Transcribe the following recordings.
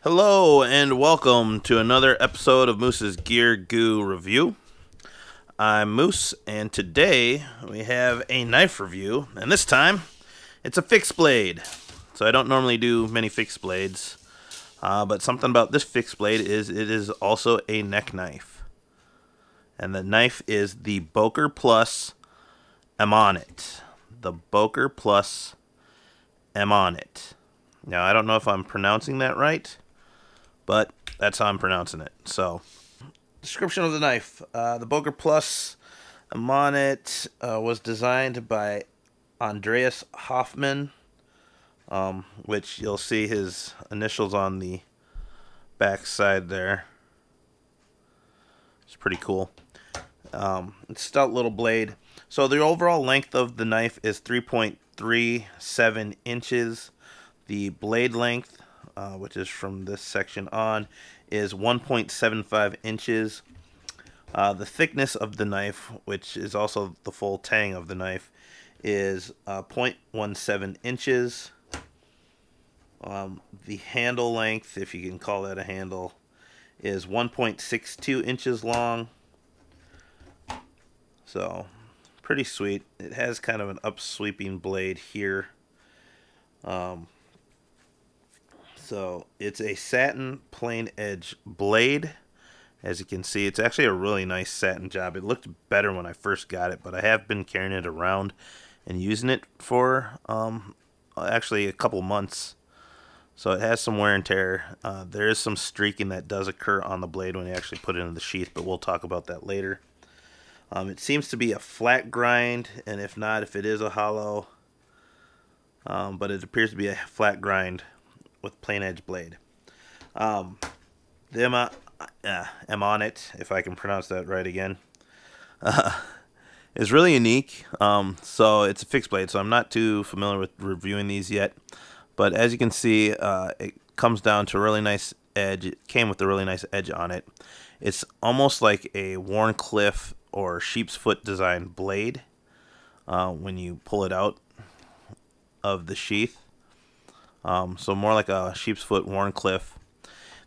Hello and welcome to another episode of Moose's Gear Goo Review. I'm Moose, and today we have a knife review, and this time it's a fixed blade. So I don't normally do many fixed blades, but something about this fixed blade is it is also a neck knife. And the knife is the Boker Plus Ammonit. The Boker Plus Ammonit. Now I don't know if I'm pronouncing that right, but that's how I'm pronouncing it. So, description of the knife. The Boker Plus Ammonit was designed by Andreas Hoffman, which you'll see his initials on the back side there. It's pretty cool. It's a stout little blade. So the overall length of the knife is 3.37 inches. The blade length, which is from this section on, is 1.75 inches. The thickness of the knife, which is also the full tang of the knife, is 0.17 inches. The handle length, if you can call that a handle, is 1.62 inches long. So, pretty sweet. It has kind of an upsweeping blade here. So it's a satin plain edge blade. As you can see, it's actually a really nice satin job. It looked better when I first got it, but I have been carrying it around and using it for actually a couple months. So it has some wear and tear. There is some streaking that does occur on the blade when you actually put it in the sheath, but we'll talk about that later. It seems to be a flat grind, and if not, if it is a hollow, but it appears to be a flat grind with plain edge blade. The Ammonit, if I can pronounce that right again, is really unique. So it's a fixed blade, so I'm not too familiar with reviewing these yet. But as you can see, it comes down to a really nice edge. It came with a really nice edge on it. It's almost like a Wharncliffe or sheep's foot design blade when you pull it out of the sheath. So more like a sheep's foot Wharncliffe.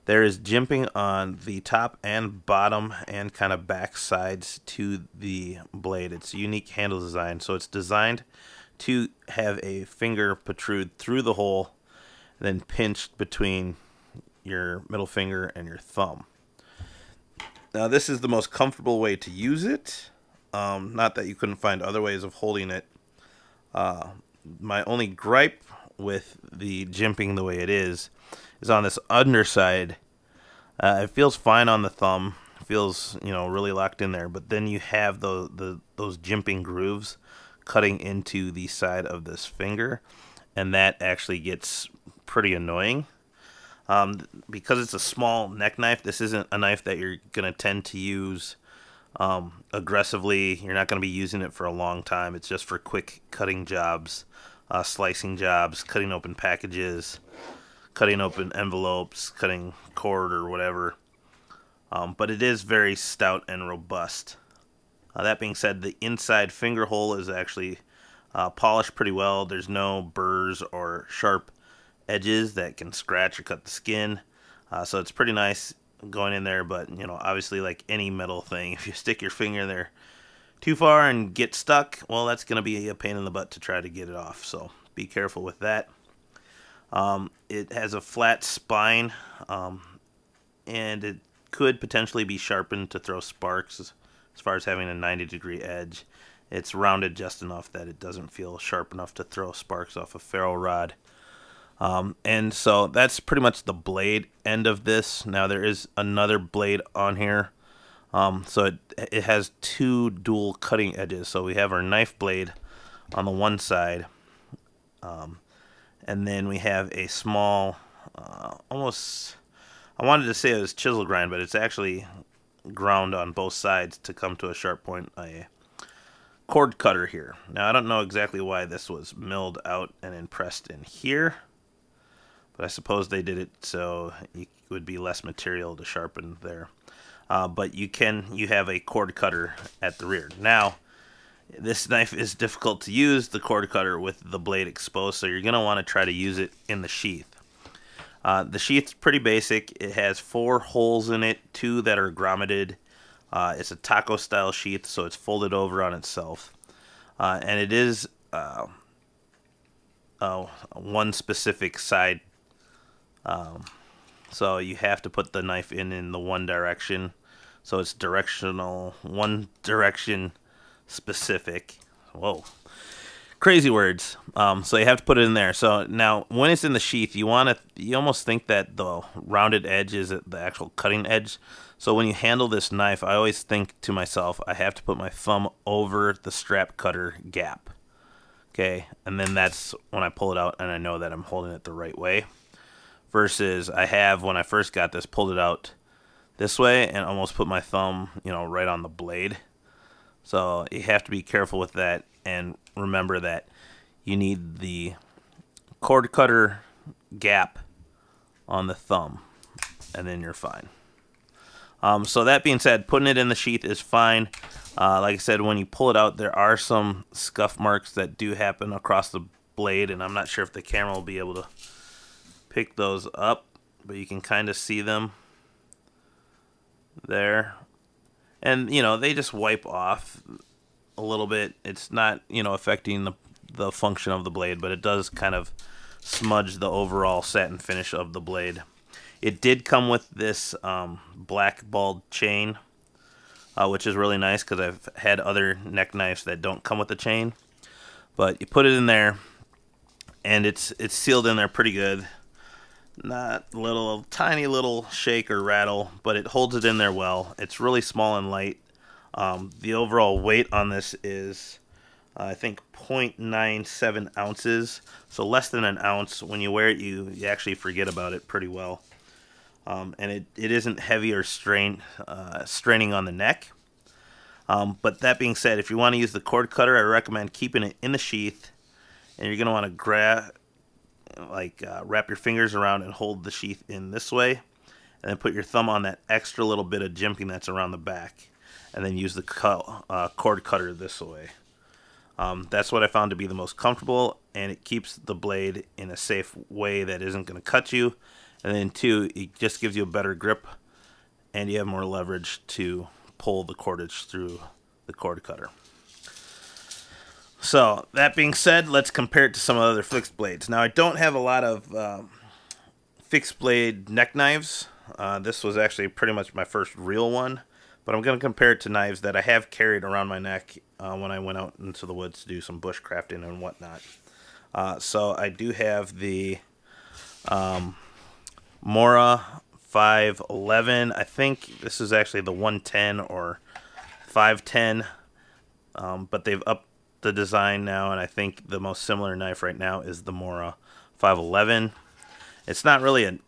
There is jimping on the top and bottom and kind of back sides to the blade. It's a unique handle design. So it's designed to have a finger protrude through the hole, then pinched between your middle finger and your thumb. Now this is the most comfortable way to use it. Not that you couldn't find other ways of holding it. My only gripe with the jimping the way it is on this underside. It feels fine on the thumb. It feels, really locked in there. But then you have those jimping grooves cutting into the side of this finger, and that actually gets pretty annoying. Because it's a small neck knife, this isn't a knife that you're going to tend to use aggressively. You're not going to be using it for a long time. It's just for quick cutting jobs. Slicing jobs, cutting open packages, cutting open envelopes, cutting cord or whatever. But it is very stout and robust. That being said, the inside finger hole is actually polished pretty well. There's no burrs or sharp edges that can scratch or cut the skin. So it's pretty nice going in there, but obviously, like any metal thing, if you stick your finger there too far and get stuck, well, that's going to be a pain in the butt to try to get it off, so be careful with that. It has a flat spine, and it could potentially be sharpened to throw sparks as far as having a 90-degree edge. It's rounded just enough that it doesn't feel sharp enough to throw sparks off a ferro rod. And so that's pretty much the blade end of this. Now there is another blade on here. So it has two dual cutting edges. So we have our knife blade on the one side, and then we have a small, almost, I wanted to say it was chisel grind, but it's actually ground on both sides to come to a sharp point, a cord cutter here. Now I don't know exactly why this was milled out and impressed in here, but I suppose they did it so it would be less material to sharpen there. But you have a cord cutter at the rear. Now, this knife is difficult to use, the cord cutter, with the blade exposed, so you're going to want to try to use it in the sheath. The sheath's pretty basic. It has 4 holes in it, 2 that are grommeted. It's a taco style sheath, so it's folded over on itself. And it is one specific side. So you have to put the knife in the one direction. So it's directional, one direction specific. Whoa. Crazy words. So you have to put it in there. So now when it's in the sheath, you almost think that the rounded edge is the actual cutting edge. So when you handle this knife, I always think to myself, I have to put my thumb over the strap cutter gap. Okay, and then that's when I pull it out and I know that I'm holding it the right way. Versus I have, when I first got this, pulled it out this way and almost put my thumb, right on the blade. So you have to be careful with that and remember that you need the cord cutter gap on the thumb and then you're fine. So that being said, putting it in the sheath is fine. Like I said, when you pull it out, there are some scuff marks that do happen across the blade, and I'm not sure if the camera will be able to pick those up, but you can kind of see them there. And, they just wipe off a little bit. It's not, affecting the function of the blade, but it does kind of smudge the overall satin finish of the blade. It did come with this black balled chain, which is really nice because I've had other neck knives that don't come with the chain. But you put it in there, and it's sealed in there pretty good. Not tiny little shake or rattle, but it holds it in there well. It's really small and light. The overall weight on this is, I think, 0.97 ounces, so less than an ounce. When you wear it, you actually forget about it pretty well. And it isn't heavy or straining on the neck. But that being said, if you want to use the cord cutter, I recommend keeping it in the sheath, and you're going to want to wrap your fingers around and hold the sheath in this way, and then put your thumb on that extra little bit of jimping that's around the back, and then use the cord cutter this way. That's what I found to be the most comfortable, and it keeps the blade in a safe way that isn't going to cut you. And then 2, it just gives you a better grip, and you have more leverage to pull the cordage through the cord cutter. So, that being said, let's compare it to some other fixed blades. Now, I don't have a lot of fixed blade neck knives. This was actually pretty much my first real one, but I'm going to compare it to knives that I have carried around my neck when I went out into the woods to do some bushcrafting and whatnot. So, I do have the Mora 511. I think this is actually the 110 or 510, but they've upped the design now, and I think the most similar knife right now is the Mora 511. It's not really a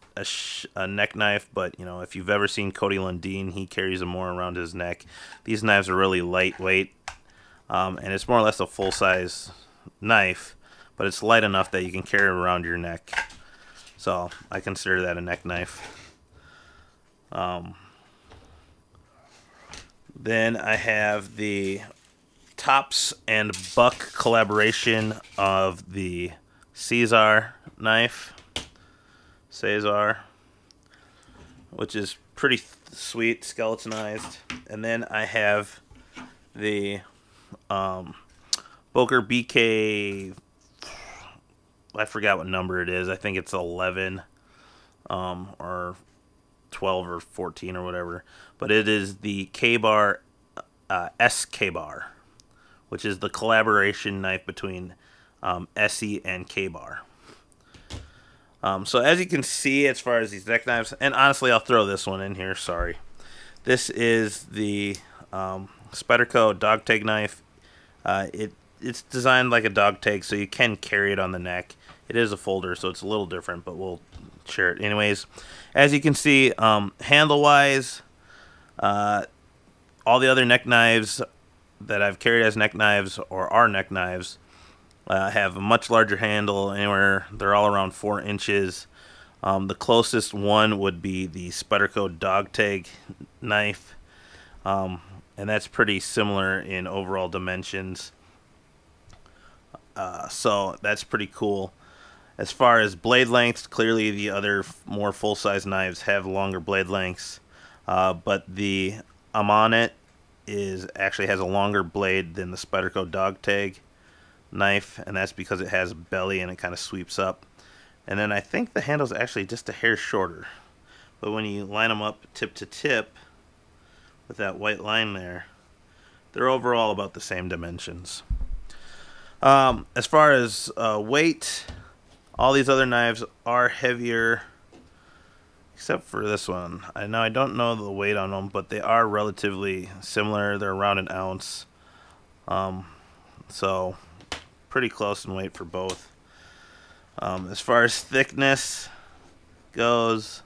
neck knife, but if you've ever seen Cody Lundeen, he carries a Mora around his neck. These knives are really lightweight, and it's more or less a full-size knife, but it's light enough that you can carry it around your neck. So I consider that a neck knife. Then I have the Tops and Buck collaboration of the Caesar knife, which is pretty sweet, skeletonized. And then I have the Boker BK, I forgot what number it is. I think it's 11 or 12 or 14 or whatever. But it is the K-Bar S K-Bar, which is the collaboration knife between Essie and K-Bar. So as you can see, as far as these neck knives, and honestly, I'll throw this one in here, sorry. This is the Spyderco Dog Tag Knife. It's designed like a dog tag, so you can carry it on the neck. It is a folder, so it's a little different, but we'll share it anyways. As you can see, handle-wise, all the other neck knives that I've carried as neck knives or are neck knives have a much larger handle. They're all around 4 inches. The closest one would be the Spyderco Dog Tag Knife, and that's pretty similar in overall dimensions. So that's pretty cool. As far as blade lengths, clearly the other more full-size knives have longer blade lengths, but the Ammonit actually has a longer blade than the Spyderco Dog Tag Knife, and that's because it has a belly and it kind of sweeps up. And then I think the handle's actually just a hair shorter, but when you line them up tip to tip with that white line there, they're overall about the same dimensions. As far as weight, all these other knives are heavier, except for this one. I don't know the weight on them, but they are relatively similar. They're around an ounce, so pretty close in weight for both. As far as thickness goes,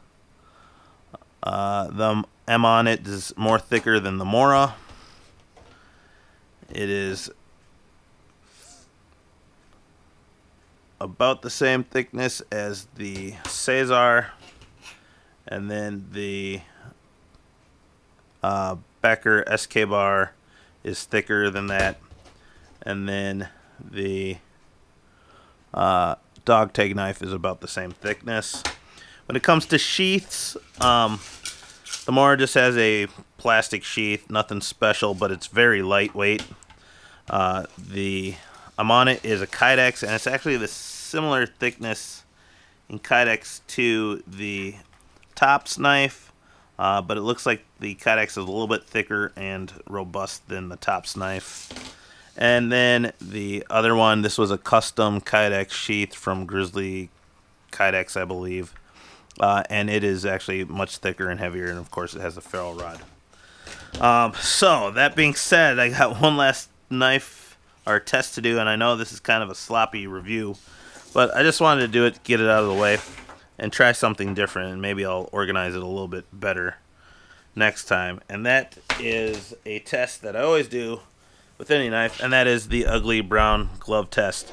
the Ammonit is more thicker than the Mora. It is about the same thickness as the Cesar, and then the Boker SK bar is thicker than that, and then the dog tag knife is about the same thickness. When it comes to sheaths, the Mora just has a plastic sheath, nothing special, but it's very lightweight. The Ammonit is a Kydex, and it's actually the similar thickness in Kydex to the Tops knife, but it looks like the Kydex is a little bit thicker and robust than the Tops knife. And then the other one, this was a custom Kydex sheath from Grizzly Kydex, I believe, and it is actually much thicker and heavier, and of course it has a ferrule rod. So that being said, I got one last knife or test to do, and I know this is kind of a sloppy review, but I just wanted to do it, get it out of the way, and try something different, and maybe I'll organize it a little bit better next time. And that is a test that I always do with any knife, and that is the ugly brown glove test.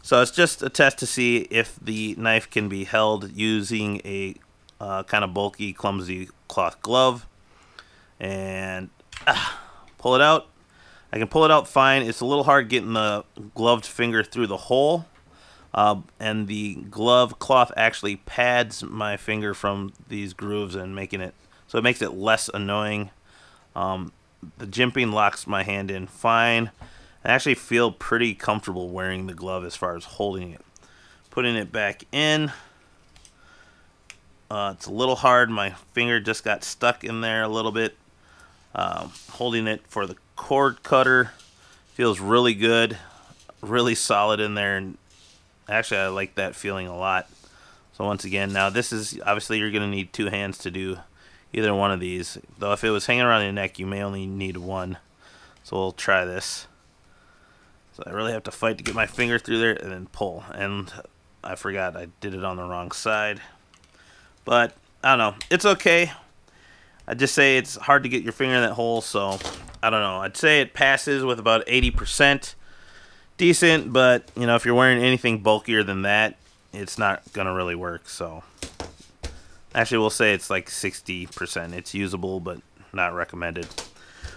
So it's just a test to see if the knife can be held using a kind of bulky, clumsy cloth glove. And pull it out. I can pull it out fine. It's a little hard getting the gloved finger through the hole. And the glove cloth actually pads my finger from these grooves and making it so it makes it less annoying. The jimping locks my hand in fine. I actually feel pretty comfortable wearing the glove as far as holding it. Putting it back in, it's a little hard. My finger just got stuck in there a little bit. Holding it for the cord cutter feels really good, really solid in there, and actually I like that feeling a lot. So once again, now this is obviously you're going to need two hands to do either one of these, though if it was hanging around your neck you may only need one. So we'll try this. So I really have to fight to get my finger through there and then pull, and I forgot I did it on the wrong side, but I don't know, it's okay. I'd just say it's hard to get your finger in that hole, so I don't know. I'd say it passes with about 80%. Decent, but you know, if you're wearing anything bulkier than that, it's not gonna really work. So actually we'll say it's like 60%. It's usable but not recommended.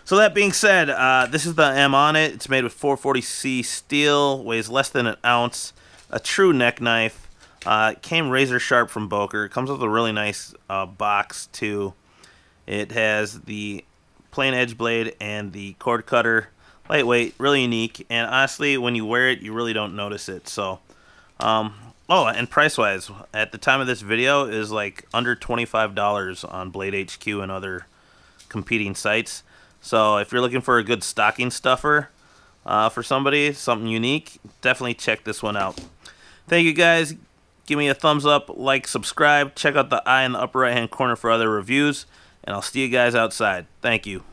So that being said, this is the Ammonit. It's made with 440C steel, weighs less than an ounce, a true neck knife. It came razor sharp from Boker. It comes with a really nice box too. It has the plain edge blade and the cord cutter. Lightweight, really unique, and honestly, when you wear it, you really don't notice it. So, oh, and price-wise, at the time of this video, is like under $25 on Blade HQ and other competing sites. So, if you're looking for a good stocking stuffer for somebody, something unique, definitely check this one out. Thank you guys. Give me a thumbs up, like, subscribe. Check out the eye in the upper right-hand corner for other reviews, and I'll see you guys outside. Thank you.